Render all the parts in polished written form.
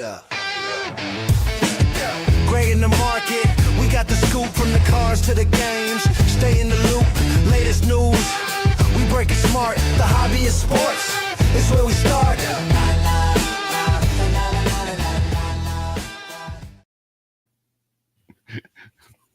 Yeah. Great in the market. We got the scoop from the cars to the games. Stay in the loop. Latest news. We break it smart. The hobby is sports. It's where we start.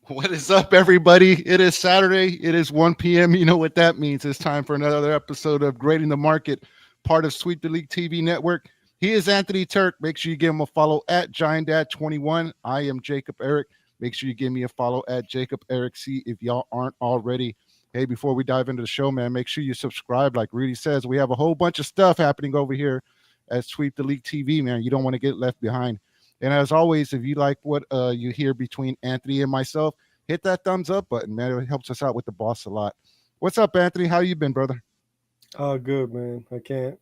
What is up, everybody? It is Saturday. It is 1 p.m. You know what that means. It's time for another episode of Grading the Market, part of Sweep the League TV network. He is Anthony Turk. Make sure you give him a follow at GiantDad21. I am Jacob Eric. Make sure you give me a follow at Jacob Eric C if y'all aren't already. Hey, before we dive into the show, man, make sure you subscribe. Like Rudy says, we have a whole bunch of stuff happening over here at Sweep the League TV, man. You don't want to get left behind. And as always, if you like what you hear between Anthony and myself, hit that thumbs up button, man. It helps us out with the boss a lot. What's up, Anthony? How you been, brother? Oh, good, man. I can't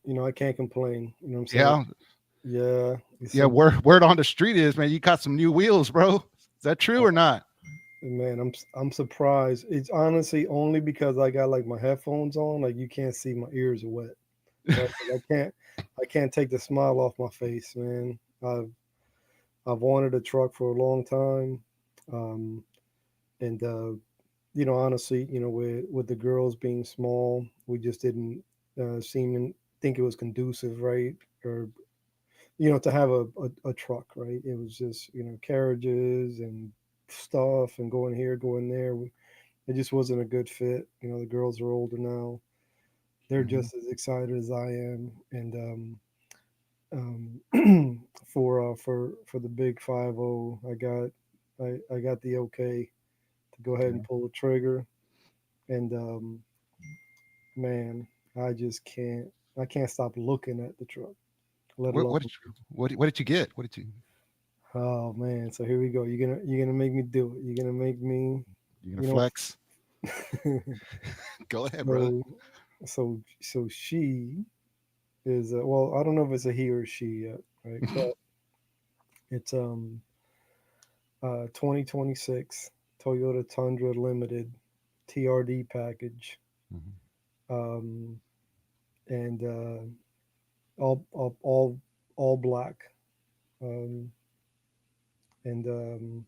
complain. You know what I'm saying? Yeah. Yeah. Word on the street is, man, you got some new wheels, bro. Is that true or not? Man, I'm surprised. It's honestly only because I got like my headphones on. Like you can't see, my ears are wet. Right? I can't take the smile off my face, man. I've wanted a truck for a long time. And honestly, with the girls being small, we just didn't think it was conducive, right? Or to have a truck, right? It was just carriages and stuff and going here, going there. It just wasn't a good fit. The girls are older now; they're just as excited as I am, and for the big 50, I got the okay to go ahead and pull the trigger, and man, I can't stop looking at the truck. Let alone, what did you get? What did you? oh man, so here we go. You're gonna make me do it. You're gonna make me. You're gonna flex. Go ahead, bro. So she is well. I don't know if it's a he or she yet, right? But it's 2026 Toyota Tundra Limited TRD package, and all black, and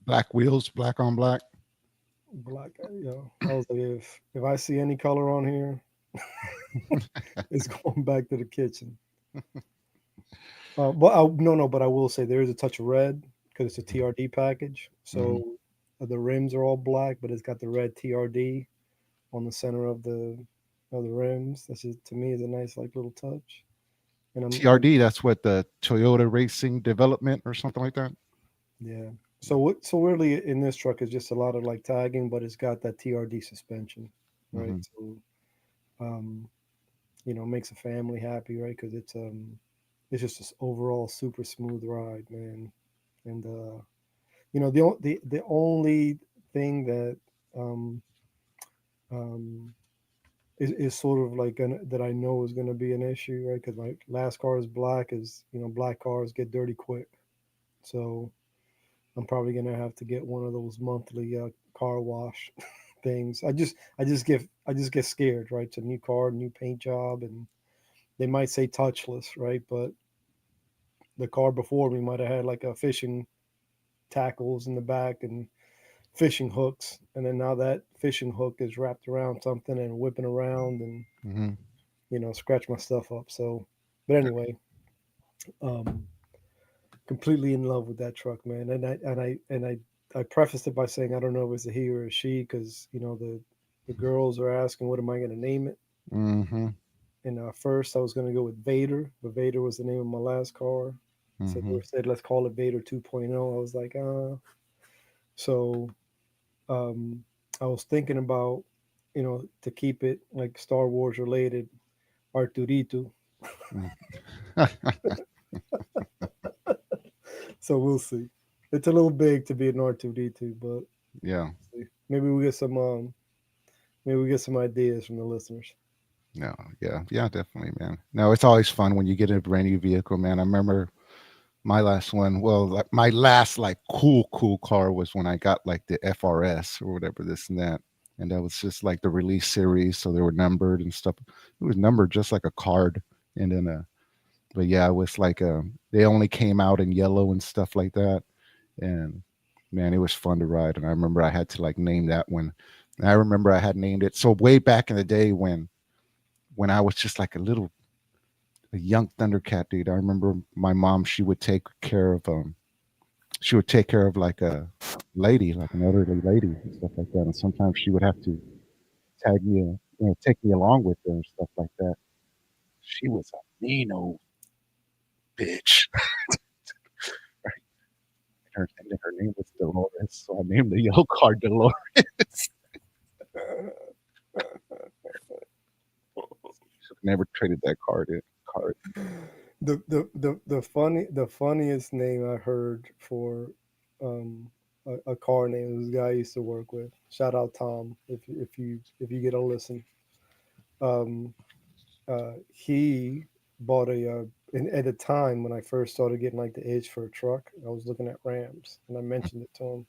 Black wheels, black on black. black. I was like, if I see any color on here, it's going back to the kitchen. But I will say there is a touch of red because it's a TRD package. So the rims are all black, but it's got the red TRD on the center of the rims. That's just, to me, is a nice like little touch. And TRD, that's what the Toyota Racing Development or something like that. Yeah. So really in this truck is just a lot of like tagging, but it's got that TRD suspension, right? So, makes a family happy, right? Because it's just this overall super smooth ride, man. And the only thing that is sort of like that I know is going to be an issue, right? Because my last car is black. Black cars get dirty quick, so I'm probably going to have to get one of those monthly car wash things. I just get scared, right? It's a new car, new paint job, and they might say touchless, right? But the car before me might have had like a fishing tackles in the back and fishing hooks, and then now that fishing hook is wrapped around something and whipping around and scratch my stuff up. So, but anyway, completely in love with that truck, man. And I prefaced it by saying I don't know if it's a he or a she because the girls are asking what am I going to name it. And first I was going to go with Vader, but Vader was the name of my last car. So they said let's call it Vader 2.0. I was like, so I was thinking about to keep it like Star Wars related, Arturito. So we'll see. It's a little big to be an R2D2, but yeah, maybe we get some ideas from the listeners. No, yeah, definitely, man. No, it's always fun when you get a brand new vehicle, man. I remember my last one. Well, like my last like cool car was when I got like the FRS or whatever, this and that, and that was just like the release series, so they were numbered and stuff. It was numbered just like a card, and then but yeah, it was like they only came out in yellow and stuff like that. And man, it was fun to ride. And I remember I had to like name that one. And I remember I had named it so way back in the day when I was just like a young Thundercat dude. I remember my mom, she would take care of like a lady, like an elderly lady and stuff like that. And sometimes she would have to tag me, take me along with her and stuff like that. She was a mean old bitch. And her name was Dolores, so I named the yellow card Dolores. Should never traded that card. The funniest name I heard for a car name was a guy I used to work with. Shout out Tom if you get a listen. Um, he bought at a time when I first started getting like the itch for a truck. I was looking at Rams, and I mentioned it to him,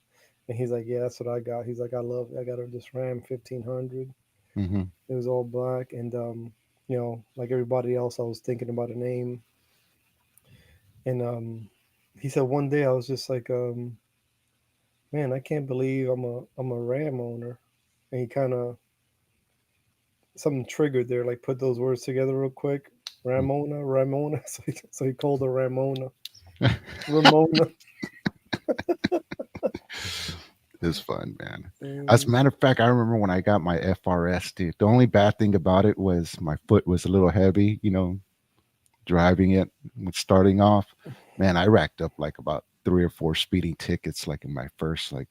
and he's like, "Yeah, that's what I got." He's like, I got this Ram 1500. Mm-hmm. It was all black, and like everybody else, I was thinking about a name, and he said one day I was just like, man, I can't believe I'm a Ram owner, and he kind of something triggered there, like put those words together real quick. Ramona. So he called her Ramona. Ramona. It's fun, man. As a Mm, matter of fact, I remember when I got my FRS, dude. The only bad thing about it was my foot was a little heavy, driving it, starting off. Man, I racked up like about 3 or 4 speeding tickets like in my first like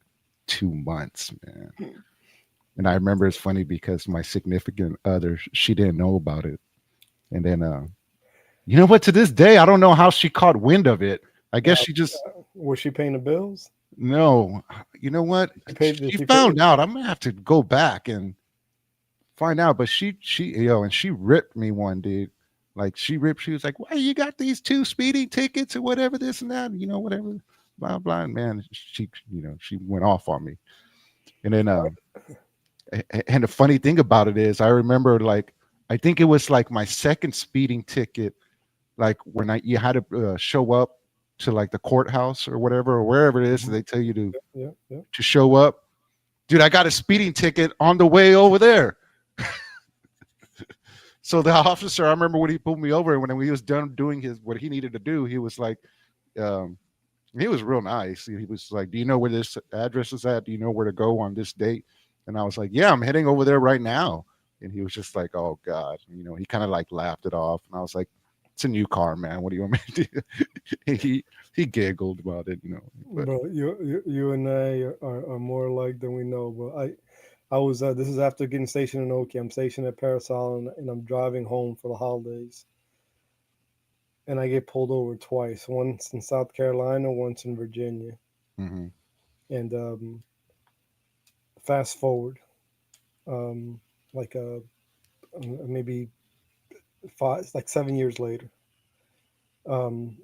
2 months, man. And I remember it's funny because my significant other, she didn't know about it. And then you know what, to this day, I don't know how she caught wind of it. I guess uh, she just was she paying the bills? no. You know what? Did She she pay? found out. I'm gonna have to go back and find out. But and she ripped me one, dude. Like she ripped. She was like, "Why you got these 2 speeding tickets or whatever, this and that, whatever, blah blah." And man, she went off on me. And then and the funny thing about it is, I remember like I think it was like my second speeding ticket, like when you had to show up to like the courthouse or whatever or wherever it is, Mhm. they tell you Yeah, yeah. to show up. Dude, I got a speeding ticket on the way over there. So the officer, I remember when he pulled me over, and when he was done doing what he needed to do, he was like, um, he was real nice. He was like, "Do you know where this address is at? Do you know where to go on this date?" And I was like, "Yeah, I'm heading over there right now." And he was just like, "Oh God," he kind of like laughed it off. And I was like, "It's a new car, man. What do you want me to do?" he giggled about it, but Bro, you and I are more alike than we know. But I was this is after getting stationed in Oki. I'm stationed at Paris Island, and I'm driving home for the holidays, and I get pulled over twice. Once in South Carolina, once in Virginia. mhm, And fast forward, like maybe like 7 years later.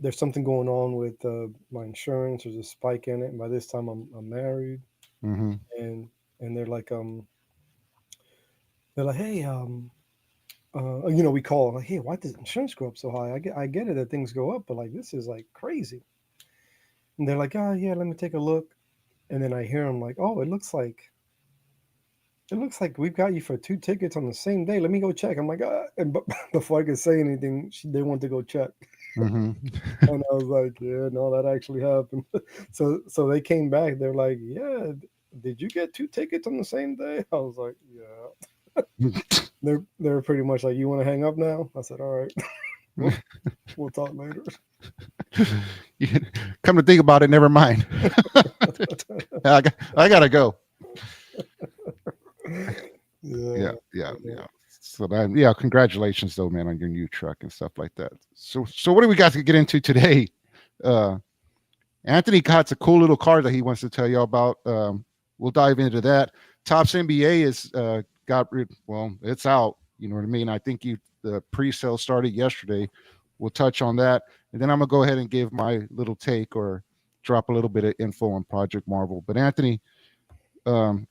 There's something going on with my insurance. There's a spike in it, and by this time I'm married, mhm, and they're like, hey, we call like, hey, why does insurance go up so high? I get it that things go up, but like this is like crazy. And they're like, oh yeah, let me take a look, and then I hear them like, oh, it looks like we've got you for 2 tickets on the same day. Let me go check. I'm like, and before I could say anything, they want to go check. mhm. And I was like, yeah, no, that actually happened. So they came back. They're like, yeah, did you get 2 tickets on the same day? I was like, yeah. They're pretty much like, you want to hang up now? I said, all right, we'll, we'll talk later. Come to think about it, never mind. I gotta go. Yeah, Yeah. yeah, Yeah. yeah. So then, yeah, congratulations though, man, on your new truck and stuff like that. So what do we got to get into today? Uh, Anthony got a cool little car that he wants to tell you about. We'll dive into that. Topps NBA is well, it's out. You know what I mean? I think the pre-sale started yesterday. We'll touch on that, and then I'm gonna go ahead and give my little take or drop a little bit of info on Project Marvel. But Anthony, um,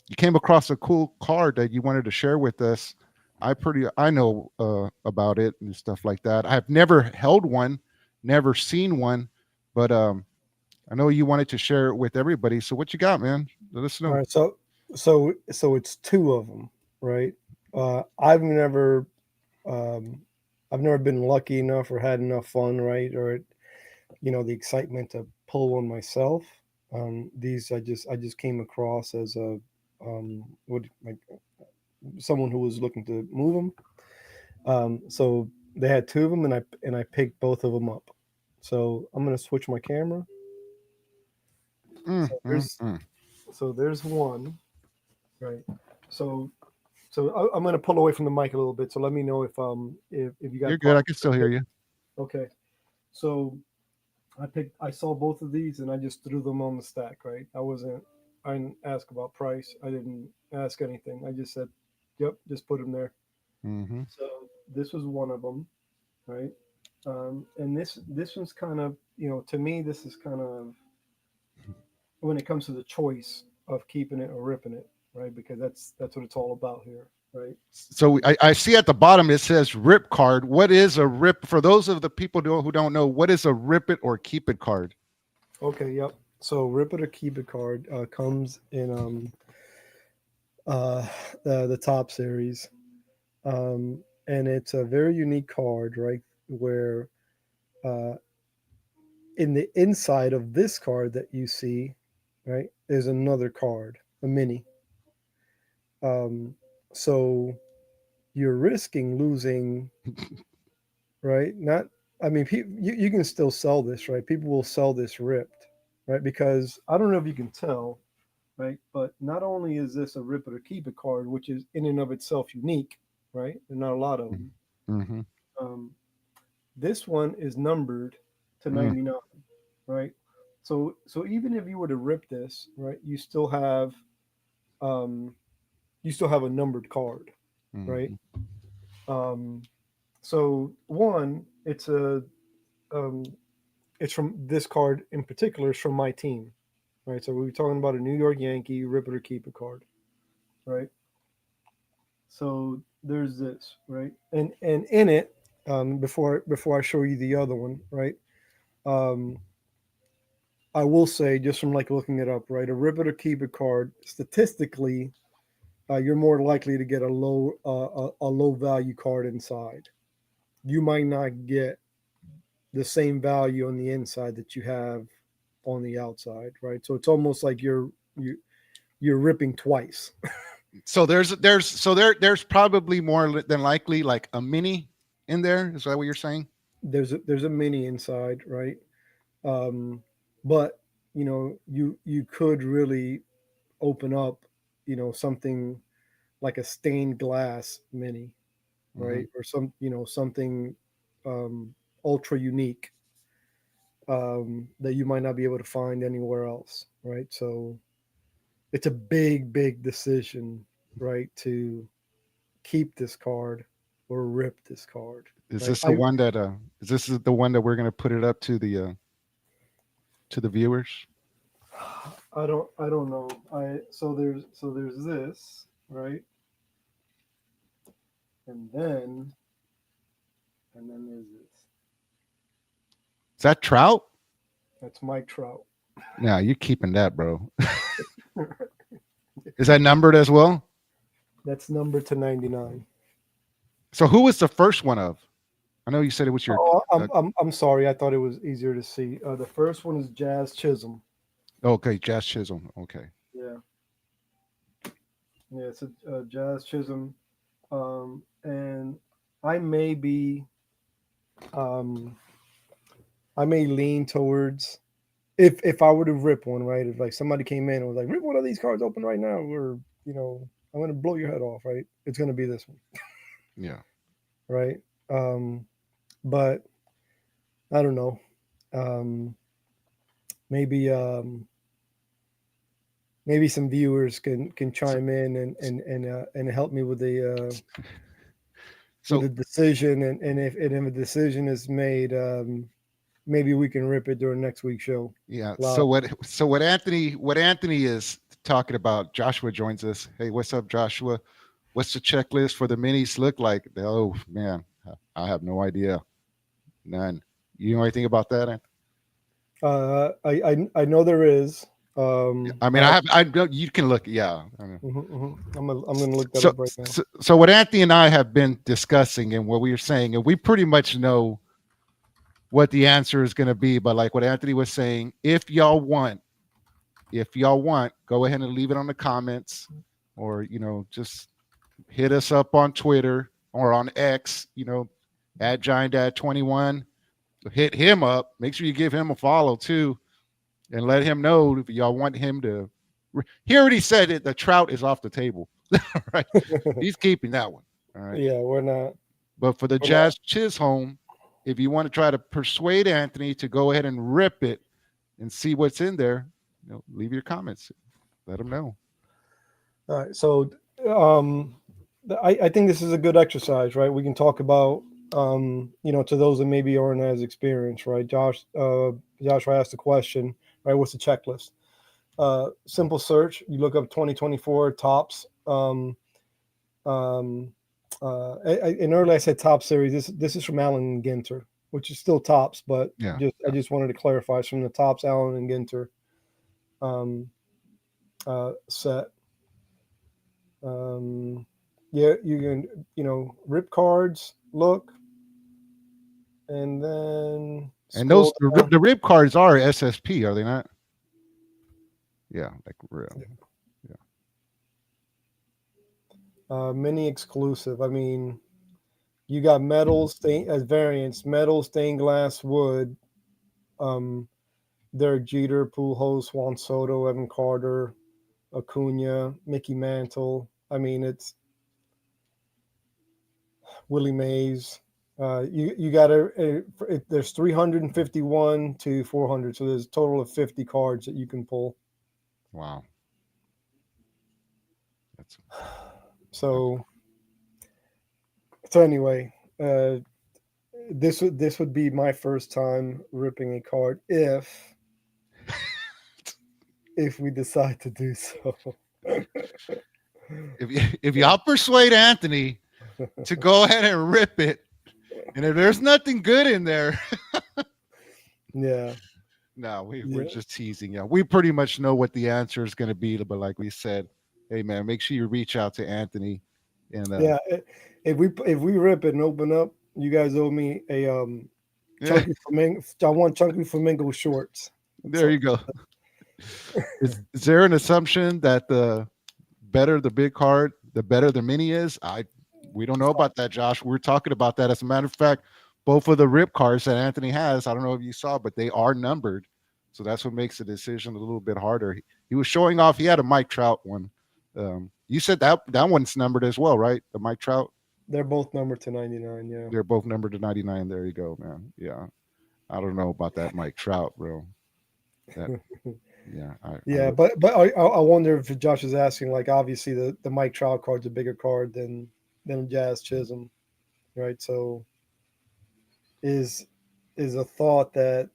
you came across a cool card that you wanted to share with us. I know about it and stuff like that. I've never held one, never seen one, but I know you wanted to share it with everybody. So what you got, man? Let us All know. right, so it's two of them, right? I've never um, I've never been lucky enough or had enough fun, right? Or the excitement to pull one myself. These I just came across as a what like someone who was looking to move them. So they had two of them, and I picked both of them up. So I'm gonna switch my camera. Mm, So mm, there's mm. so there's one, right? So I'm gonna pull away from the mic a little bit. So let me know if you You're got good. I problems. can still hear you. Okay. So I saw both of these and I just threw them on the stack, right? I didn't ask about price. I didn't ask anything. I just said, yep, just put them there. Hmm. So this was one of them, right? And this one's kind of, to me, this is kind of when it comes to the choice of keeping it or ripping it, right? Because that's what it's all about here, right? So I see at the bottom it says rip card. What is a rip? For those of the people who don't know, what is a rip it or keep it card? Okay, yep. So rip it or keep it card comes in uh, the top series, and it's a very unique card, right? Where uh, in the inside of this card that you see, right, there's another card, a mini. Um, so you're risking losing, right? Not, I mean, you can still sell this, right? People will sell this ripped, right? Because I don't know if you can tell, right? But not only is this a rip it or keep it card, which is in and of itself unique, right? There are not a lot of them. Mm-hmm. Um, this one is numbered to Mm, 99, right? So even if you were to rip this, right, um, you still have a numbered card, right? mm, Um, so one, um, it's from this card in particular is from my team, right? So we were talking about a New York Yankee rip it or keep it card, right? So there's this, right? And in it, before I show you the other one, right? Um, I will say just from like looking it up, right? A rip it or keep it card, statistically, you're more likely to get a low value card inside. You might not get the same value on the inside that you have on the outside, right? So it's almost like you're ripping twice. so there's probably more than likely like a mini in there. Is that what you're saying? There's a mini inside, right? Um, but you could really open up, something like a stained glass mini, Hmm. right? Or something ultra unique that you might not be able to find anywhere else, right? So it's a big decision, right, to keep this card or rip this card, Is right? this the one that is this the one that we're gonna put it up to the viewers? I don't know. So there's this, right? And then there's this. Is that Trout? That's Mike Trout. Yeah, you're keeping that, bro. Is that numbered as well? That's number to 99. So who was the first one of? I know you said it was your. Oh, I'm, Uh, I'm I'm sorry. I thought it was easier to see. The first one is Jazz Chisholm. okay, Jazz Chisholm. Okay. Yeah, yeah. It's a Jazz Chisholm, and I may be, um, I may lean towards if I were to rip one, right? If like somebody came in and was like, rip one of these cards open right now, or I'm gonna blow your head off, right? It's gonna be this one, Yeah. right? Um, but I don't know. Um, maybe maybe some viewers can So, chime in and help me with so the decision, and if a decision is made, maybe we can rip it during next week's show yeah. live. So what Anthony is talking about? Joshua joins us. Hey, what's up, Joshua? What's the checklist for the minis look like? Oh man, I have no idea. None. You know anything about that? Ant? I know there is. I mean, I have. I don't. You can look. Yeah. I mean, I'm gonna look that so, up right now. so what Anthony and I have been discussing and what we were saying, and we pretty much know what the answer is going to be. But like what Anthony was saying, if y'all want, go ahead and leave it on the comments, or just hit us up on Twitter or on X. At Giant Dad 21. Hit him up. Make sure you give him a follow too, and let him know if y'all want him to. He already said it. The Trout is off the table. Right? He's keeping that one. All right. Yeah, we're not. But for the Jazz Chisholm, if you want to try to persuade Anthony to go ahead and rip it and see what's in there, leave your comments. Let him know. All right. So I think this is a good exercise, right? We can talk about, to those that maybe aren't as experienced, right? Joshua asked the question, right? What's the checklist? Simple search. You look up 2024 tops. And earlier I said top series. This is from Allen and Ginter, which is still tops, but I just wanted to clarify. It's from the tops Allen and Ginter set. You can rip cards, look, and then those the rip cards are SSP, are they not? Yeah, like real. Yeah. Mini exclusive. I mean, you got metal as variants, metal, stained glass, wood. Derek Jeter, Pujols, Juan Soto, Evan Carter, Acuna, Mickey Mantle. I mean, it's Willie Mays. You got there's 351 to 400, so there's a total of 50 cards that you can pull. Wow. So anyway, this would be my first time ripping a card if we decide to do so. If y'all persuade Anthony to go ahead and rip it, and if there's nothing good in there, yeah. No, we're just teasing you. We pretty much know what the answer is going to be, but like we said, hey man, make sure you reach out to Anthony. And if we rip it and open up, you guys owe me a chunky flamingo. I want chunky flamingo shorts. There you go. Is there an assumption that the better the big card, the better the mini is? We don't know about that, Josh. We're talking about that. As a matter of fact, both of the rip cards that Anthony has, I don't know if you saw, but they are numbered. So that's what makes the decision a little bit harder. He was showing off. He had a Mike Trout one. You said that one's numbered as well, right? The Mike Trout. They're both numbered to 99. Yeah. They're both numbered to 99. There you go, man. Yeah. I don't know about that Mike Trout, bro. But I wonder if Josh is asking, like, obviously the Mike Trout card's a bigger card than Jazz Chisholm, right? So is a thought that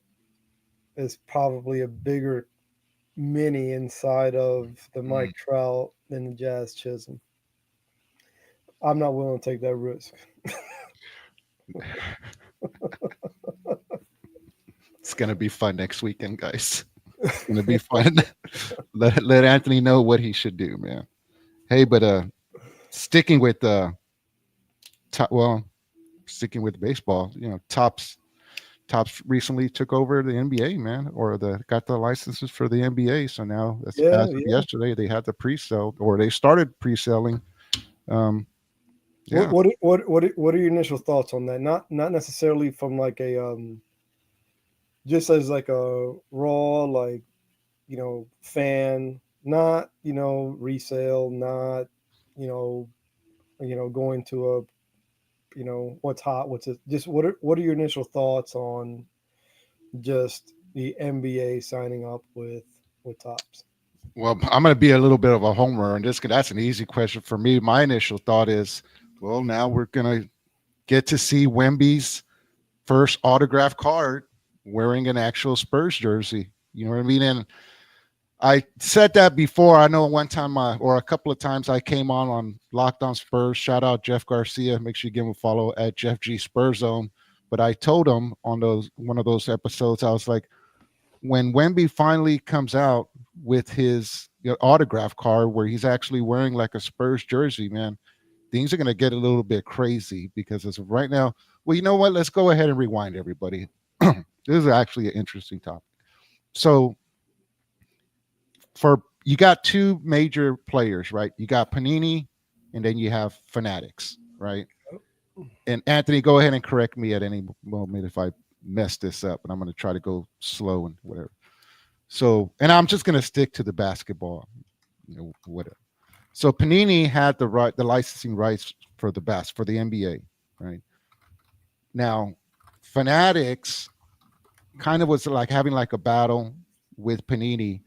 is probably a bigger mini inside of the Mike Trout than the Jazz Chisholm. I'm not willing to take that risk. It's gonna be fun next weekend, guys. It's gonna be fun. let Anthony know what he should do, man. Hey, but sticking with sticking with baseball, Topps recently took over the NBA, man, or got the licenses for the NBA. So now as of yesterday, they had the pre-sale, or they started pre-selling. What are your initial thoughts on that? Not necessarily from like a just as like a raw, like, fan, not, resale, not, going to a, what's hot, just what are your initial thoughts on just the NBA signing up with Topps? Well, I'm going to be a little bit of a homer, and that's an easy question for me. My initial thought is, well, now we're going to get to see Wemby's first autograph card wearing an actual Spurs jersey. You know what I mean? And I said that before. I know one time or a couple of times I came on Locked On Spurs. Shout out Jeff Garcia. Make sure you give him a follow at Jeff G Spurs Zone. But I told him on one of those episodes, I was like, when Wemby finally comes out with his autograph card where he's actually wearing like a Spurs jersey, man, things are going to get a little bit crazy because as of right now, well, you know what? Let's go ahead and rewind, everybody. This is actually an interesting topic. So, you got two major players, right? You got Panini, and then you have Fanatics, right? And Anthony, go ahead and correct me at any moment if I mess this up, and I'm going to try to go slow and whatever. So, and I'm just going to stick to the basketball, whatever. So Panini had the licensing rights for the NBA, right? Now, Fanatics kind of was like having like a battle with Panini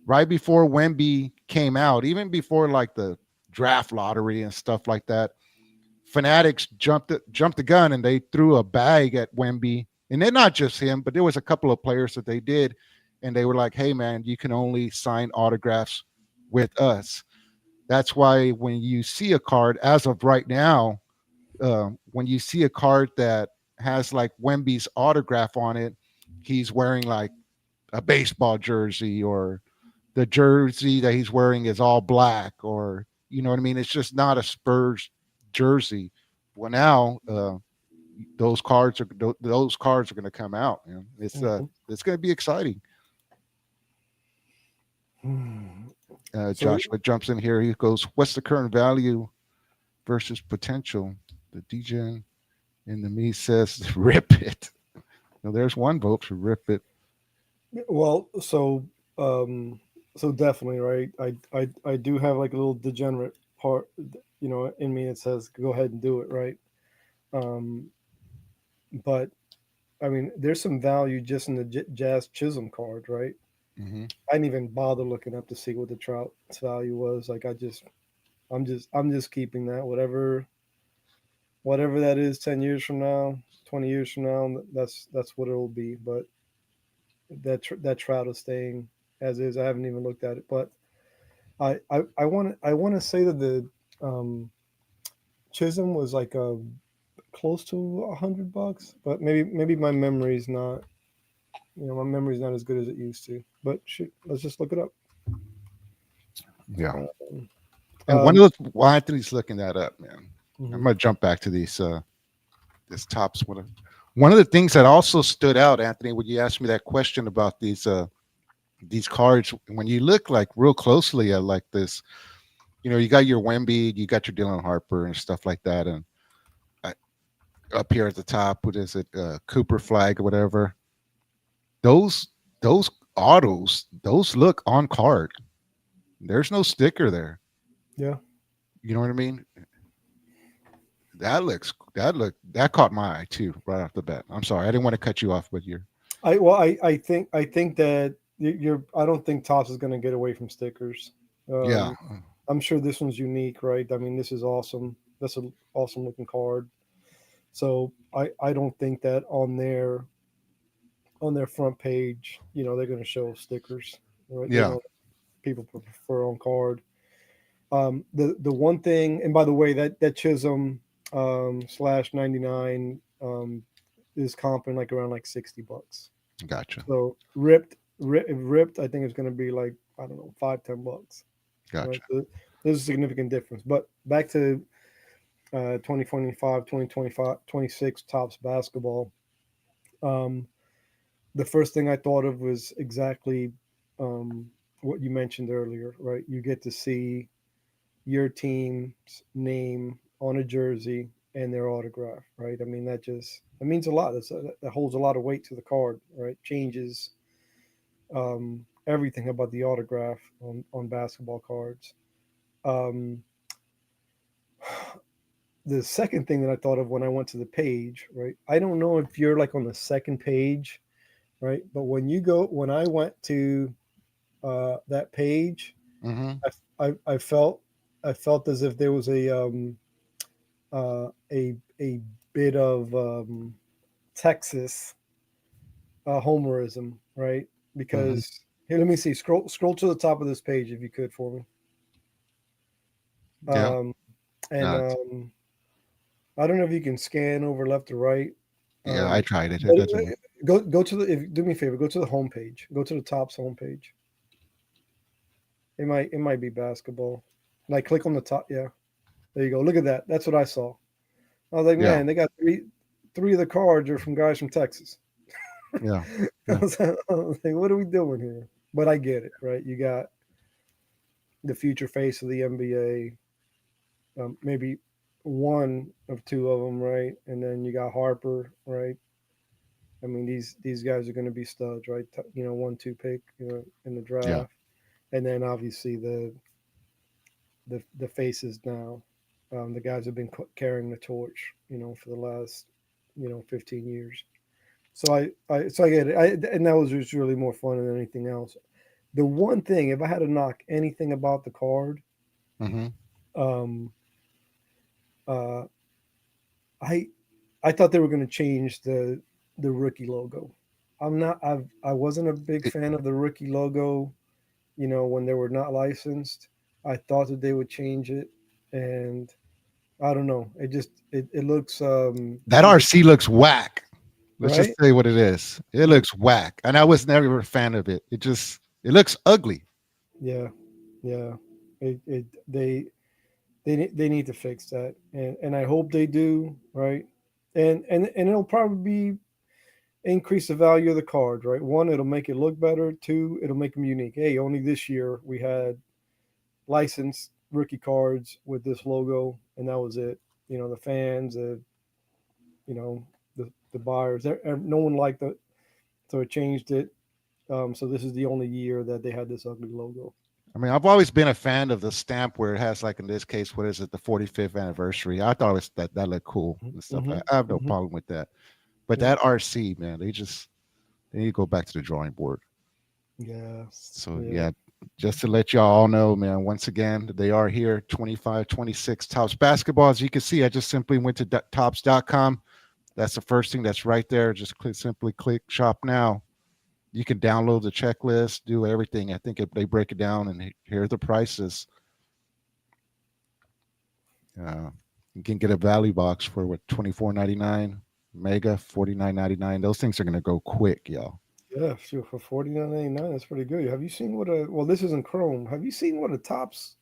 right before Wemby came out, even before like the draft lottery and stuff like that. Fanatics jumped the gun and they threw a bag at Wemby, and then not just him, but there was a couple of players that they did, and they were like, "Hey, man, you can only sign autographs with us." That's why when you see a card, as of right now, when you see a card that has like Wemby's autograph on it, he's wearing like a baseball jersey, or the jersey that he's wearing is all black, or you know what I mean? It's just not a Spurs jersey. Well, now those cards are going to come out. It's going to be exciting. Joshua jumps in here. He goes, "What's the current value versus potential?" The DJ in the me says, "Rip it." Now, there's one vote for rip it. Well, so definitely, right. I do have like a little degenerate part, in me that says go ahead and do it, right. But I mean, there's some value just in the Jazz Chisholm card, right? Mm-hmm. I didn't even bother looking up to see what the Trout's value was. Like I'm just keeping that, whatever that is 10 years from now, 20 years from now, that's what it'll be. But that Trout is staying as is. I haven't even looked at it, but I want to say that the Chisholm was like close to $100, but maybe my memory's not. My memory's not as good as it used to. But shoot, let's just look it up. Yeah. And one of those, while Anthony's looking that up, man, I'm gonna jump back to this tops. One of the things that also stood out, Anthony, when you asked me that question about these cards, when you look like real closely at like this, you got your Wemby, you got your Dylan Harper and stuff like that, and up here at the top, what is it, Cooper Flag or whatever? Those autos, those look on card. There's no sticker there. Yeah. You know what I mean? That caught my eye too, right off the bat. I'm sorry, I didn't want to cut you off, but I think that I don't think Topps is going to get away from stickers. Yeah. I'm sure this one's unique, right? I mean, this is awesome. That's an awesome looking card. So I don't think that on their front page, they're going to show stickers, right? Yeah. People prefer on card. The one thing, and by the way, that Chisholm /99 is comping like around like $60. Gotcha. So ripped, I think it's going to be like, I don't know, $5-10. Gotcha. Right? So there's a significant difference. But back to 2025, 2025, 26 Topps basketball. The first thing I thought of was exactly what you mentioned earlier, right? You get to see your team's name on a jersey and their autograph, right? I mean, that means a lot. That holds a lot of weight to the card, right? Changes everything about the autograph on basketball cards. The second thing that I thought of when I went to the page, right? I don't know if you're like on the second page, right? But when I went to that page, I felt as if there was a bit of Texas homerism, right? Because Here, let me see. Scroll to the top of this page if you could for me. Yeah. And No, I don't know if you can scan over left or right. yeah, I tried it. It But doesn't work. go to the. If do me a favor, go to the home page. Go to the top's home page. It might be basketball. Like click on the top. Yeah, there you go. Look at that. That's what I saw. I was like, Yeah. man, they got three of the cards are from guys from Texas. Yeah. I was like, what are we doing here? But I get it, right? You got the future face of the NBA, maybe one of two of them, right? And then you got Harper, right? I mean, these guys are going to be studs, right? 1-2 pick, in the draft, Yeah. and then obviously the faces now, the guys have been carrying the torch, for the last, 15 years. So I get it. And that was just really more fun than anything else. The one thing, if I had to knock anything about the card, Mm-hmm. um, I thought they were going to change the rookie logo. I wasn't a big fan of the rookie logo, when they were not licensed. I thought that they would change it, and I don't know. It looks That RC looks whack. Let's just right. say what it is. It looks whack, and I was never a fan of it. It looks ugly. Yeah, yeah. They need to fix that, and I hope they do, right? And it'll probably increase the value of the card, right? One, it'll make it look better. Two, it'll make them unique. Hey, only this year we had licensed rookie cards with this logo, and that was it. The fans, the buyers, no one liked it, so it changed it. So this is the only year that they had this ugly logo. I mean, I've always been a fan of the stamp where it has, like in this case, what is it, the 45th anniversary? I thought that looked cool and stuff. Mm-hmm. I have no Mm-hmm. problem with that. But Yeah. that RC, man, they need to go back to the drawing board. Yeah. So yeah, just to let y'all all know, man, once again, they are here, 25, 26 Tops basketball. As you can see, I just simply went to tops.com. That's the first thing that's right there. Just simply click shop now. You can download the checklist, do everything. I think they break it down, and here are the prices. You can get a value box for what, $24.99, Mega $49.99. Those things are gonna go quick, y'all. Yeah, sure. For $49.99, that's pretty good. Have you seen well, this isn't Chrome. Have you seen what a Topps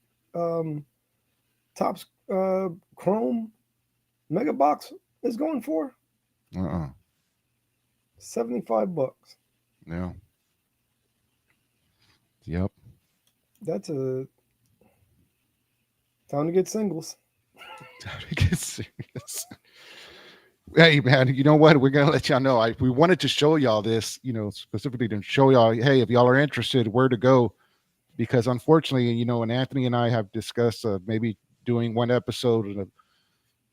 Chrome Mega Box is going for? $75. Yeah. Yep. That's a time to get singles. Time to get serious. Hey man, you know what? We're gonna let y'all know. We wanted to show y'all this, specifically to show y'all, hey, if y'all are interested, where to go. Because unfortunately, and Anthony and I have discussed maybe doing one episode and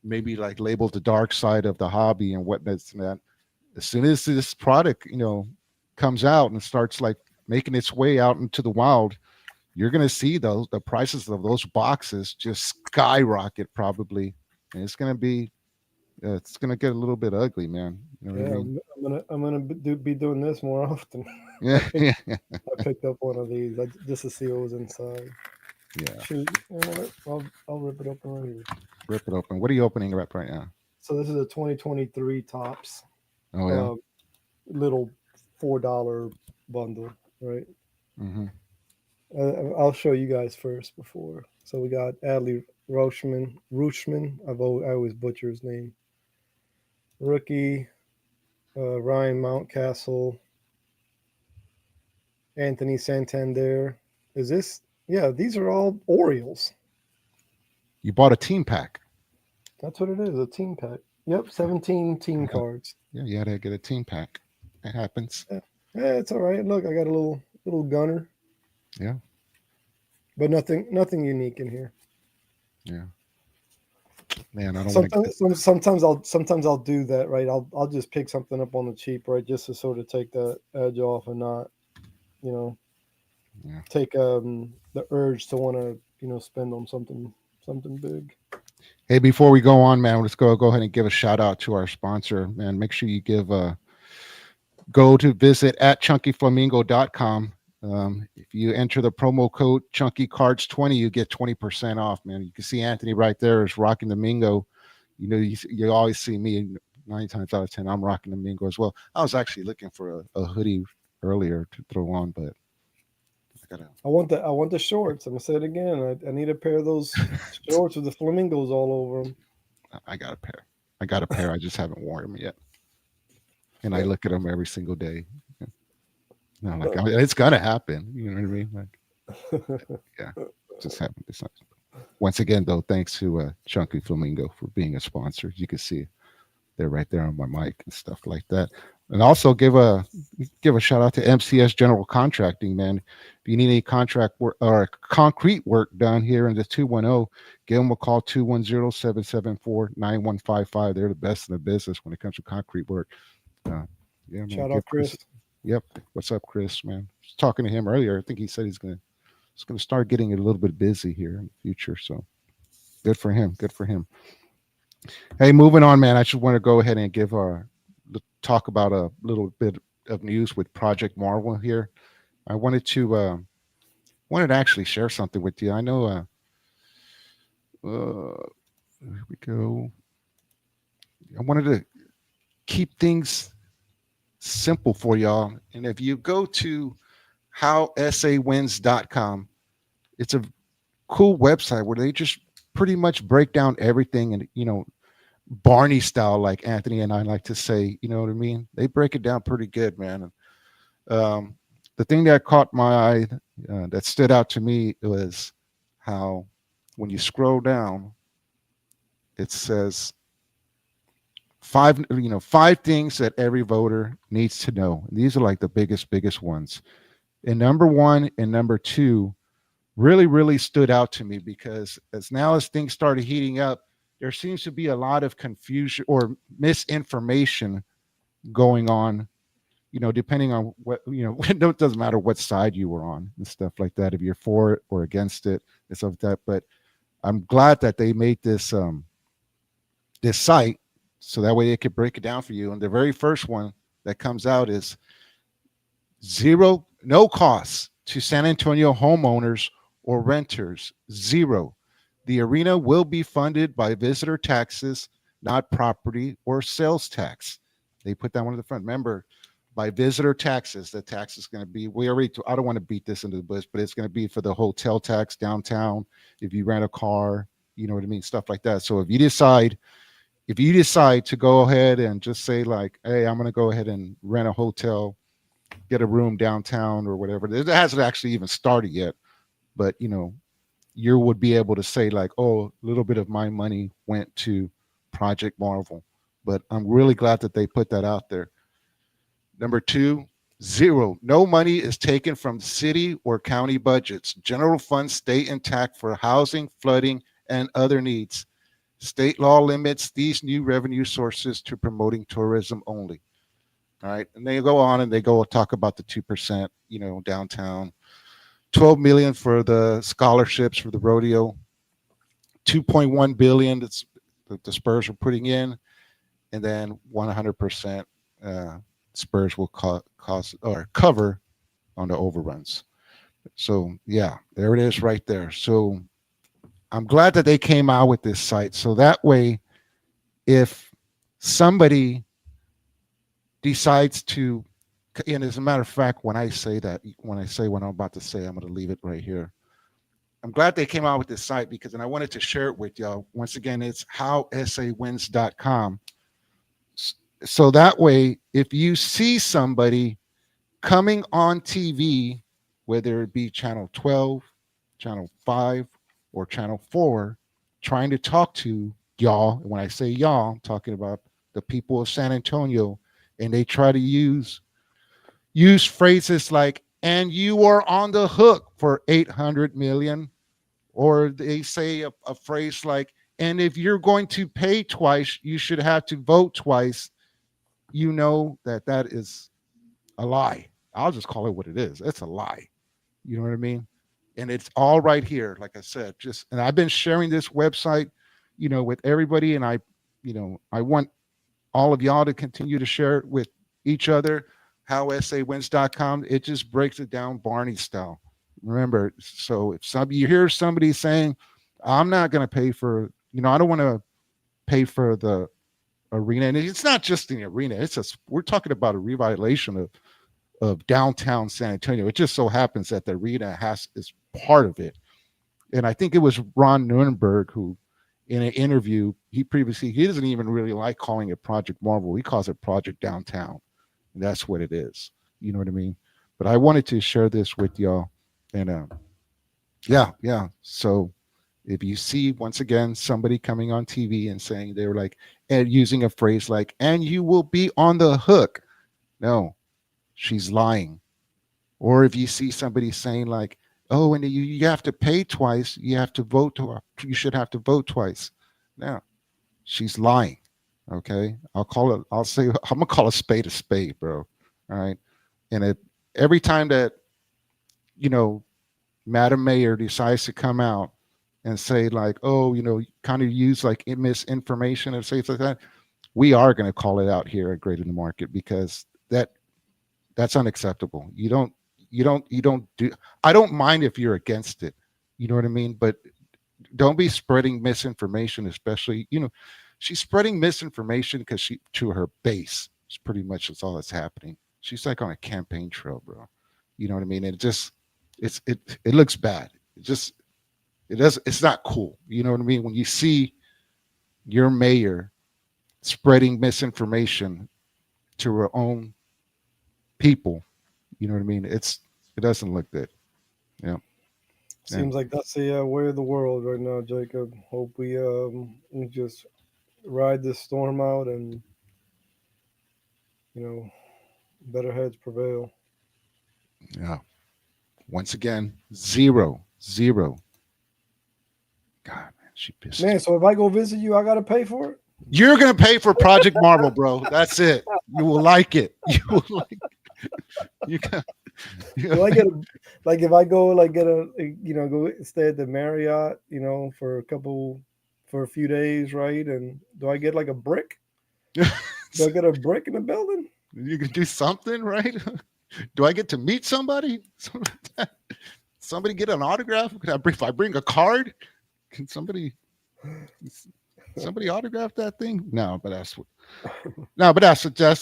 maybe like labeled the dark side of the hobby and whatnot. And that as soon as this product, comes out and starts like making its way out into the wild, you're gonna see the prices of those boxes just skyrocket probably, and it's gonna get a little bit ugly, man. You know what I mean? I'm gonna be doing this more often. Yeah, yeah, I picked up one of these just to see what was inside. yeah. Shoot, I'll rip it open right here. Rip it open. What are you opening up right now? So this is a 2023 Topps. Oh yeah. Little $4 bundle, right? Mm-hmm. I'll show you guys first before. So we got Adley Rutschman. I always butcher his name. Rookie, Ryan Mountcastle, Anthony Santander. Is this? Yeah, these are all Orioles. You bought a team pack. That's what it is, a team pack. Yep, 17 team cards. Yeah, you had to get a team pack. It happens. Yeah, it's all right. Look, I got a little gunner. Yeah. But nothing unique in here. Yeah. Man, I don't sometimes I'll do that, right? I'll just pick something up on the cheap, right? Just to sort of take the edge off and not, take the urge to want to, spend on something big. Hey, before we go on, man, let's go ahead and give a shout out to our sponsor, man. Make sure you go to visit at chunkyflamingo.com. If you enter the promo code Chunky Cards 20, you get 20% off, man. You can see Anthony right there is rocking the Mingo. You know, you always see me 9 times out of 10. I'm rocking the Mingo as well. I was actually looking for a hoodie earlier to throw on, but I gotta. I want the shorts. I'm gonna say it again. I need a pair of those shorts with the flamingos all over them. I got a pair. I got a pair. I just haven't worn them yet, and I look at them every single day. No, like it's gonna happen. You know what I mean? Like, yeah, just happen. It's not. Once again, though, thanks to Chunky Flamingo for being a sponsor. You can see they're right there on my mic and stuff like that. And also give a shout out to MCS General Contracting, man. If you need any contract work or concrete work done here in the 210, give them a call 210-774-9155. They're the best in the business when it comes to concrete work. Yeah, man, Shout out, Chris. Yep. What's up, Chris, man? I was talking to him earlier. I think he said he's gonna start getting a little bit busy here in the future. So good for him. Good for him. Hey, moving on, man. I just want to go ahead and talk about a little bit of news with Project Marvel here. I wanted to actually share something with you. I know here we go. I wanted to keep things simple for y'all. And if you go to howsawins.com, it's a cool website where they just pretty much break down everything, and Barney style, like Anthony and I like to say. You know what I mean? They break it down pretty good, man. The thing that caught my eye, that stood out to me, was how when you scroll down, it says five things that every voter needs to know. And these are like the biggest ones. And number one and number two really stood out to me, because as things started heating up, there seems to be a lot of confusion or misinformation going on, depending on what, it doesn't matter what side you were on and stuff like that, if you're for it or against it and stuff like that. But I'm glad that they made this site so that way they could break it down for you. And the very first one that comes out is no costs to San Antonio homeowners or renters. Zero. The arena will be funded by visitor taxes, not property or sales tax. They put that one in the front. Remember, by visitor taxes, the tax is going to be, I don't want to beat this into the bush, but it's going to be for the hotel tax downtown, if you rent a car, you know what I mean, stuff like that. So if you decide to go ahead and just say like, hey, I'm going to go ahead and rent a hotel, get a room downtown or whatever, it hasn't actually even started yet, but you would be able to say like, oh, a little bit of my money went to Project Marvel. But I'm really glad that they put that out there. Number two, zero. No money is taken from city or county budgets. General funds stay intact for housing, flooding, and other needs. State law limits these new revenue sources to promoting tourism only. All right. And they go on and they go talk about the 2%, downtown. 12 million for the scholarships for the rodeo, 2.1 billion that the Spurs are putting in, and then 100% Spurs will cost or cover on the overruns. So yeah, there it is right there. So I'm glad that they came out with this site, so that way, if somebody decides to, and as a matter of fact, when I say what I'm about to say, I'm going to leave it right here. I'm glad they came out with this site, because, and I wanted to share it with y'all. Once again, it's howsawins.com. So that way, if you see somebody coming on TV, whether it be channel 12, channel 5, or channel 4, trying to talk to y'all, and when I say y'all, I'm talking about the people of San Antonio, and they try to use phrases like, and you are on the hook for 800 million, or they say a phrase like, and if you're going to pay twice, you should have to vote twice. That is a lie. I'll just call it what it is. It's a lie. You know what I mean? And it's all right here. Like I said, and I've been sharing this website, with everybody. And I want all of y'all to continue to share it with each other. howsawins.com, it just breaks it down Barney style. Remember, so if you hear somebody saying, I'm not going to pay for, I don't want to pay for the arena. And it's not just the arena. We're talking about a revitalization of downtown San Antonio. It just so happens that the arena is part of it. And I think it was Ron Nuremberg who, in an interview, he doesn't even really like calling it Project Marvel. He calls it Project Downtown. And that's what it is. You know what I mean? But I wanted to share this with y'all. And yeah. So if you see, once again, somebody coming on TV and saying they were like, and using a phrase like, and you will be on the hook. No, she's lying. Or if you see somebody saying like, oh, and you have to pay twice, you should have to vote twice. No, she's lying. Okay. I'm gonna call a spade, bro. All right. And every time that, Madam Mayor decides to come out and say like, oh, kind of use like misinformation and say like that, we are going to call it out here at Great in the Market, because that's unacceptable. You don't do. I don't mind if you're against it. You know what I mean? But don't be spreading misinformation, especially, she's spreading misinformation because to her base. It's pretty much that's all that's happening. She's like on a campaign trail, bro. You know what I mean? And it looks bad. It's not cool. You know what I mean? When you see your mayor spreading misinformation to her own people, you know what I mean? It doesn't look good. Yeah. Seems like that's the way of the world right now, Jacob. Hope we just ride this storm out and better heads prevail. Yeah. Once again, zero. God, man, she pissed. Man, so if I go visit you, I gotta pay for it? You're gonna pay for Project Marvel, bro. That's it. You will like it. You will like it. Do I get if I go go stay at the Marriott, for a few days, right? And do I get like a brick? Do I get a brick in the building? You can do something, right? Do I get to meet somebody? Somebody get an autograph? If I bring a card, can somebody autograph that thing? No, but that's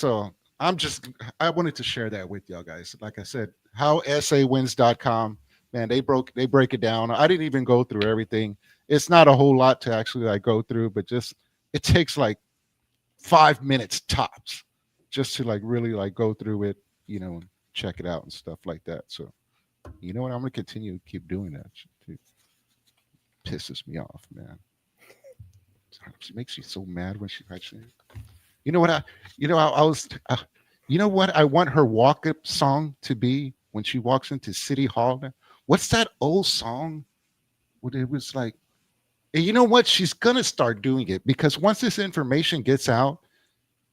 all. I wanted to share that with y'all guys. Like I said, howsawins.com, man, they break it down. I didn't even go through everything. It's not a whole lot to actually like go through, but just it takes like 5 minutes tops just to like really like go through it, and check it out and stuff like that. So, you know what? I'm gonna continue to keep doing that. It pisses me off, man. She makes me so mad when she actually. You know what? I was. You know what I want her walk-up song to be when she walks into City Hall? What's that old song? What it was like. And you know what? She's gonna start doing it, because once this information gets out,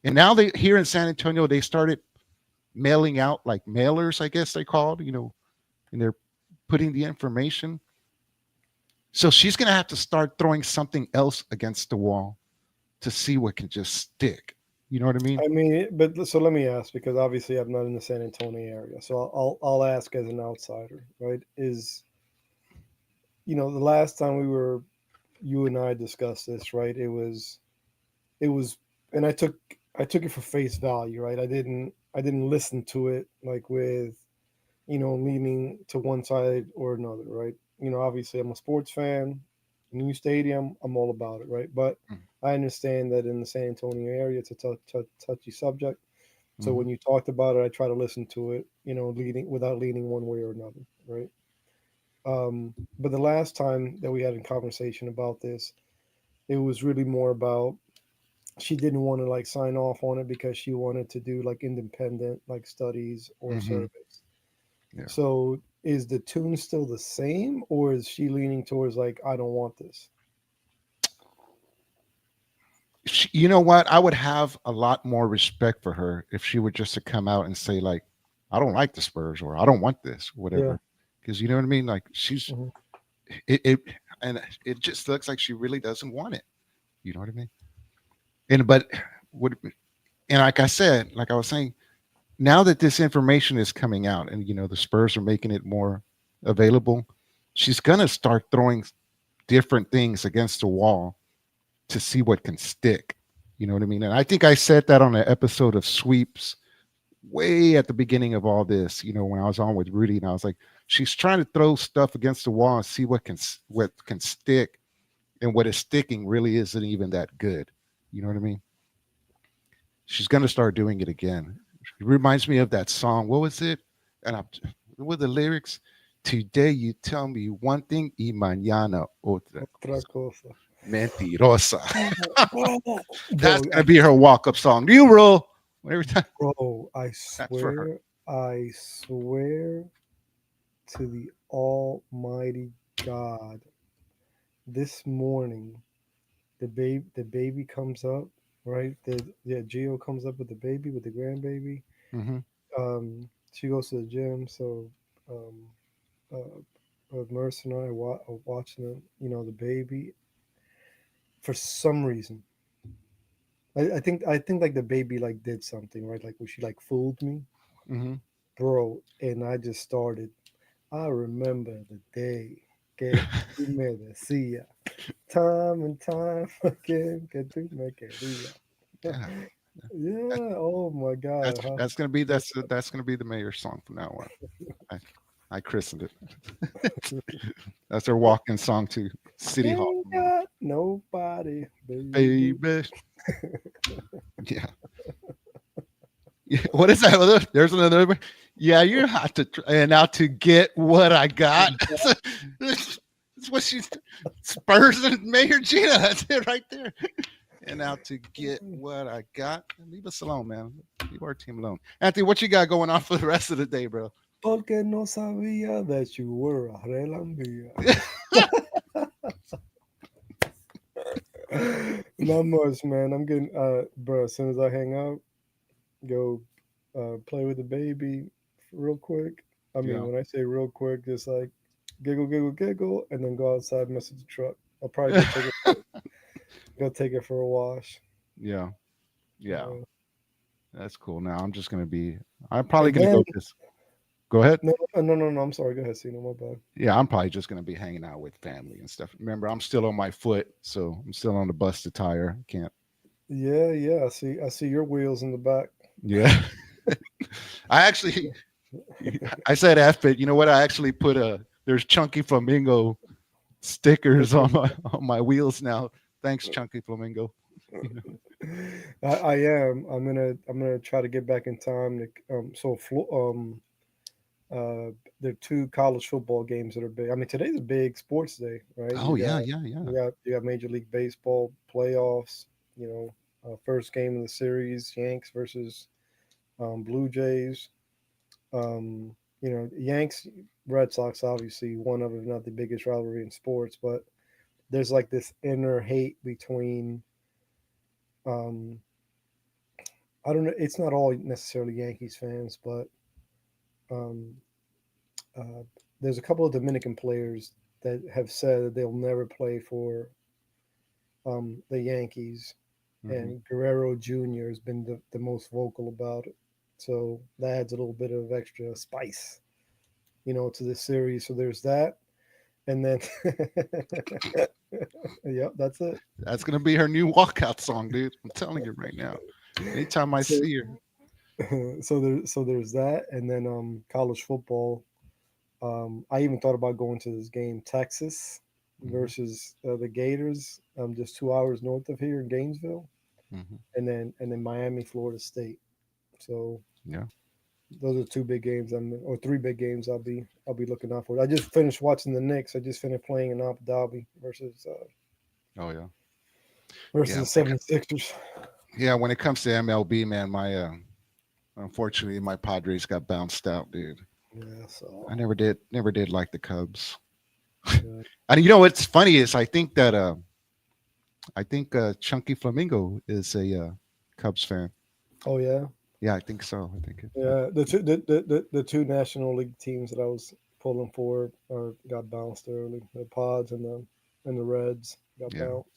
and now here in San Antonio, they started mailing out like mailers, I guess they called, and they're putting the information. So she's gonna have to start throwing something else against the wall to see what can just stick. You know what I mean? I mean, but so let me ask, because obviously I'm not in the San Antonio area, so I'll ask as an outsider, right? Is the last time you and I discussed this, right? It was, and I took it for face value, right? I didn't listen to it like with, leaning to one side or another, right? Obviously I'm a sports fan. New stadium, I'm all about it, right? But I understand that in the San Antonio area, it's a touchy subject. So when you talked about it, I try to listen to it, without leaning one way or another, right? But the last time that we had a conversation about this, it was really more about she didn't want to like sign off on it because she wanted to do like independent like studies or surveys. Yeah. So is the tune still the same, or is she leaning towards like, I don't want this? You know what? I would have a lot more respect for her if she were just to come out and say like, I don't like the Spurs, or I don't want this, whatever. Because you know what I mean? Like she's and it just looks like she really doesn't want it. You know what I mean? And like I said, like I was saying, now that this information is coming out, and the Spurs are making it more available, she's gonna start throwing different things against the wall to see what can stick. You know what I mean? And I think I said that on an episode of Sweeps way at the beginning of all this, when I was on with Rudy, and I was like, she's trying to throw stuff against the wall and see what can stick, and what is sticking really isn't even that good. You know what I mean? She's gonna start doing it again. It reminds me of that song. What was it? And what were the lyrics? Today you tell me one thing y mañana otra Otra cosa. cosa. Mentirosa. Bro, That's gonna be her walk-up song. You roll every time. bro, That's for her. I swear to the Almighty God, this morning the baby comes up, right? Gio comes up with the baby, with the grandbaby. Hmm. She goes to the gym, so um, Mercer and I are watching the baby. For some reason, I think like the baby like did something, right? Like, she like fooled me, Hmm. bro, and I just started. I remember the day que tú me decía, time and time again que tú me querías. Yeah, Yeah. Oh my that's God. How that's gonna be that's gonna be the mayor's song from now on. I christened it. That's their walk-in song to City Hall. ain't got nobody, baby. Baby. Yeah. Yeah, what is that? There's another one. Yeah, you have to and now to get what I got. That's what she's Spurs and Mayor Gina. That's it right there. And now to get what I got. Leave us alone, man. Leave our team alone. Anthony, what you got going on for the rest of the day, bro? Porque no sabía that you were a relambía. Not much, man. I'm getting bro. As soon as I hang up, go play with the baby real quick. I mean, Yeah. when I say real quick, just like giggle, giggle, giggle, and then go outside, mess with the truck. I'll probably go take it for a wash. Yeah. Yeah. Uh, That's cool. Now I'm probably and gonna then go just go ahead. no. I'm sorry. Go ahead, Cena. My bad. Yeah, I'm probably just gonna be hanging out with family and stuff. Remember, I'm still on my foot, so I'm still on the busted tire. Can't. Yeah, yeah. I see your wheels in the back. Yeah. I actually, I said F it. You know what? I actually put there's Chunky Flamingo stickers on my wheels now. Thanks, Chunky Flamingo. I am. I'm gonna try to get back in time to uh there are two college football games that are big. I mean, today's a big sports day, right? Oh yeah, yeah, yeah. You got Major League Baseball playoffs. First game of the series, Yanks versus Blue Jays. Yanks Red Sox, obviously one of, if not the biggest rivalry in sports, but there's like this inner hate between um I don't know, it's not all necessarily Yankees fans, but um uh there's a couple of Dominican players that have said that they'll never play for the Yankees, Hmm. and Guerrero Jr. has been the most vocal about it. So that adds a little bit of extra spice, to this series. So there's that. And then, yep, that's it. That's gonna be her new walkout song, dude. I'm telling you right now. Anytime I So, see her, so there's that. And then college football. I even thought about going to this game, Texas hmm versus the Gators, just 2 hours north of here in Gainesville, hmm and then Miami, Florida State. So yeah. those are two big games, or three big games I'll be looking out for. I just finished watching the Knicks. I just finished playing in Abu Dhabi versus Oh yeah. versus Yeah. the 76ers. Yeah. When it comes to MLB, man, my unfortunately my Padres got bounced out, dude. Yeah, so I never did like the Cubs. yeah. And what's funny is I think Chunky Flamingo is a Cubs fan. Oh yeah, Yeah, I think so. I think it. yeah. The two National League teams that I was pulling for got bounced early. The Pods and the Reds got Yeah, bounced.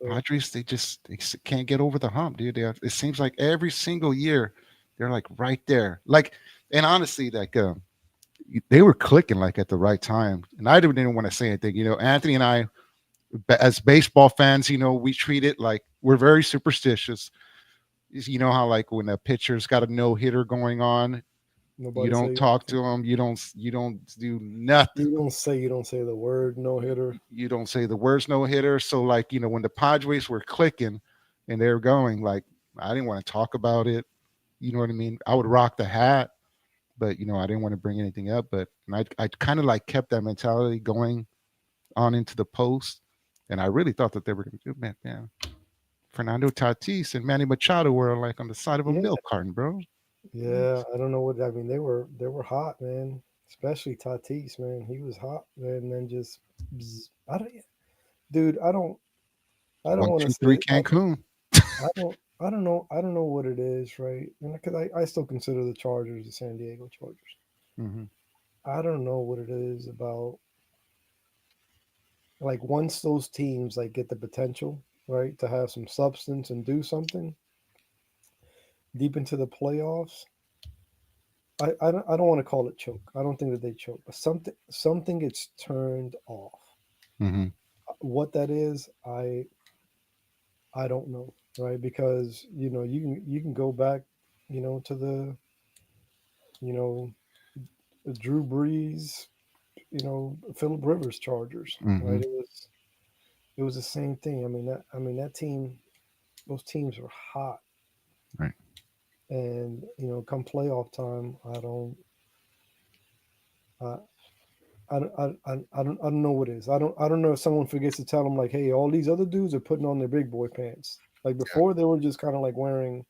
So Padres they can't get over the hump, dude. It seems like every single year They're like right there. Like, and honestly, like they were clicking like at the right time. And I didn't want to say anything. Anthony and I, as baseball fans, we treat it like we're very superstitious. You know how like when a pitcher's got a no hitter going on, you Nobody don't say talk to him. You don't do nothing. you don't say the word no hitter. You don't say the words no hitter. So like when the Padres were clicking and they were going, like I didn't want to talk about it. You know what I mean? I would rock the hat, but I didn't want to bring anything up. But I kind of like kept that mentality going on into the post, and I really thought that they were going to do, man. Yeah, Fernando Tatis and Manny Machado were like on the side of a Yeah, milk carton, bro. yeah. I don't know what I mean. They were hot, man. Especially Tatis, man. He was hot, man. And then just, I don't, dude. I don't One, want to two, say three, Cancun. I don't know what it is, right? And because I still consider the Chargers the San Diego Chargers. Mm-hmm. I don't know what it is about, like, once those teams like get the potential, right, to have some substance and do something deep into the playoffs. I don't want to call it choke. I don't think that they choke, but something gets turned off. Mm-hmm. What that is, I don't know, right? Because you can go back, to you know the Drew Brees, Philip Rivers Chargers, Mm-hmm. right? It was the same thing. I mean that team, those teams were hot, Right. and come playoff time, I I don't know what it is. I don't know if someone forgets to tell them, like, hey, all these other dudes are putting on their big boy pants. Like Yeah. before, they were just kind of like wearing,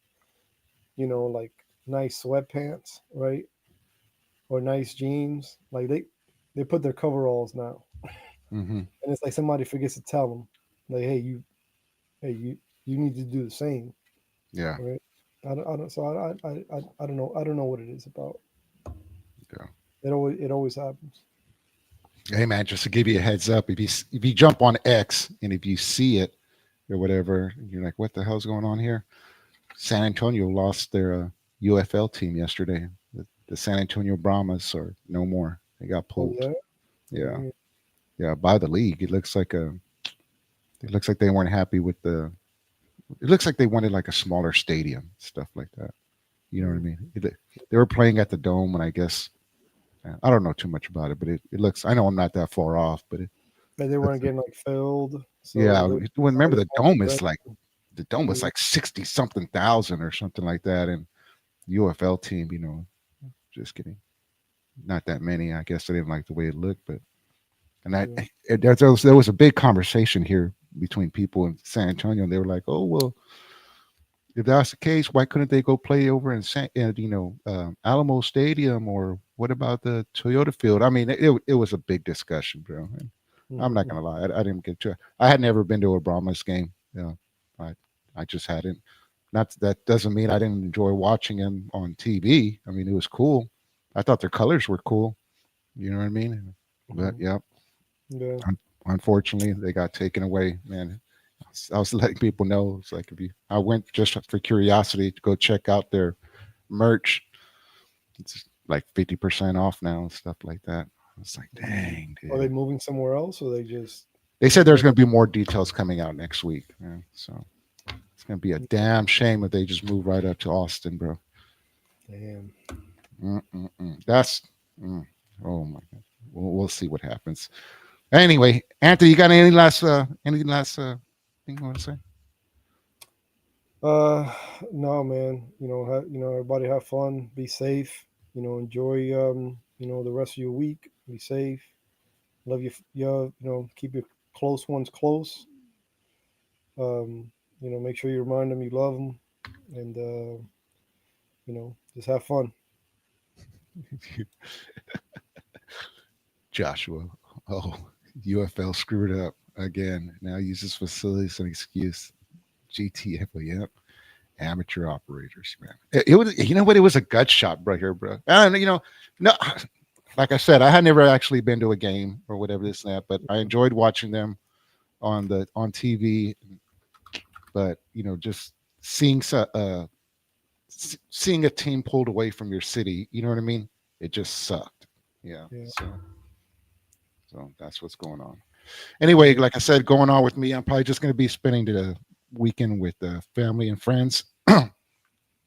like nice sweatpants, right, or nice jeans. Like they put their coveralls now, Mm-hmm. and it's like somebody forgets to tell them, like, hey, you need to do the same, Yeah. right? I don't. So I don't know. I don't know what it is about. Yeah. It always happens. Hey man, just to give you a heads up, if you jump on X and if you see it or whatever, you're like, what the hell's going on here? San Antonio lost their UFL team yesterday. The San Antonio Brahmas are no more. They got Oh pulled. yeah. Yeah, Mm, yeah, by the league. It looks like they weren't happy with the. It looks like they wanted like a smaller stadium, stuff like that. You know what I mm. mean? They were playing at the Dome, and I guess I don't know too much about it, but it looks. I know I'm not that far off, but Like they looks weren't getting like filled, so yeah. now Remember they the have Dome to is rent. like the Dome was Mm, like 60 something thousand or something like that, and UFL team, just kidding, not that many. I guess they didn't like the way it looked, but and I yeah. there was a big conversation here between people in San Antonio, and they were like, "Oh well, if that's the case, why couldn't they go play over in Alamo Stadium, or what about the Toyota Field?" I mean, it was a big discussion, bro. And I'm not Mhm. gonna lie, I didn't get to it. I had never been to a Brahmas game. I I just hadn't. Not that doesn't mean I didn't enjoy watching them on TV. I mean, it was cool. I thought their colors were cool. You know what I mean? But Mhm. yeah, Yeah. unfortunately, they got taken away. Man, I was letting people know. It's like I went just for curiosity to go check out their merch. It's like 50% off now and stuff like that. I was like, dang, Are they dude. moving somewhere else, or they just They said like there's what? going to be more details coming out next week. Man. So it's going to be a damn shame if they just move right up to Austin, bro. Damn. That's oh my god. We'll see what happens. Anyway, Anthony, you got any last thing you want to say? Uh, no, man. Everybody have fun. Be safe. Enjoy. The rest of your week. Be safe. Love your. Keep your close ones close. Make sure you remind them you love them, and just have fun. Joshua. Oh, UFL screwed up again. Now uses facility as an excuse. GTFO, yep. Amateur operators, man. It was, you know what? It was a gut shot, bro. Here, bro. And no, like I said, I had never actually been to a game or whatever this and that, but I enjoyed watching them on TV. But just seeing seeing a team pulled away from your city, you know what I mean? It just sucked. Yeah. Yeah. So that's what's going on. Anyway, like I said, going on with me, I'm probably just going to be spending the weekend with family and friends.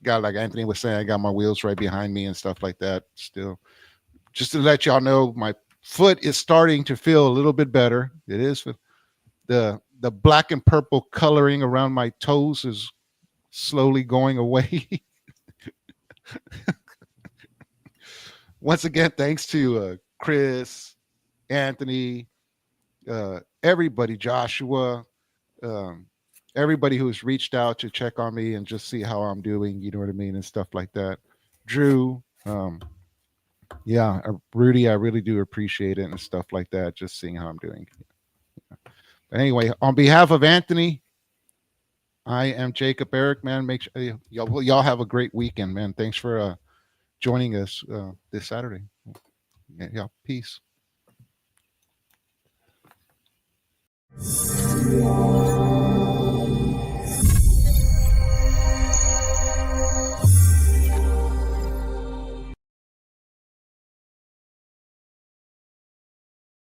Got, like Anthony was saying, I got my wheels right behind me and stuff like that. Still, just to let y'all know, my foot is starting to feel a little bit better. It is the black and purple coloring around my toes is slowly going away. Once again, thanks to Chris, Anthony, everybody, Joshua, everybody who's reached out to check on me and just see how I'm doing, you know what I mean, and stuff like that. Drew, Rudy, I really do appreciate it and stuff like that, just seeing how I'm doing. But anyway, on behalf of Anthony, I am Jacob Eric, man. Make sure y'all have a great weekend, man. Thanks for joining us this Saturday. Yeah, peace. Yeah.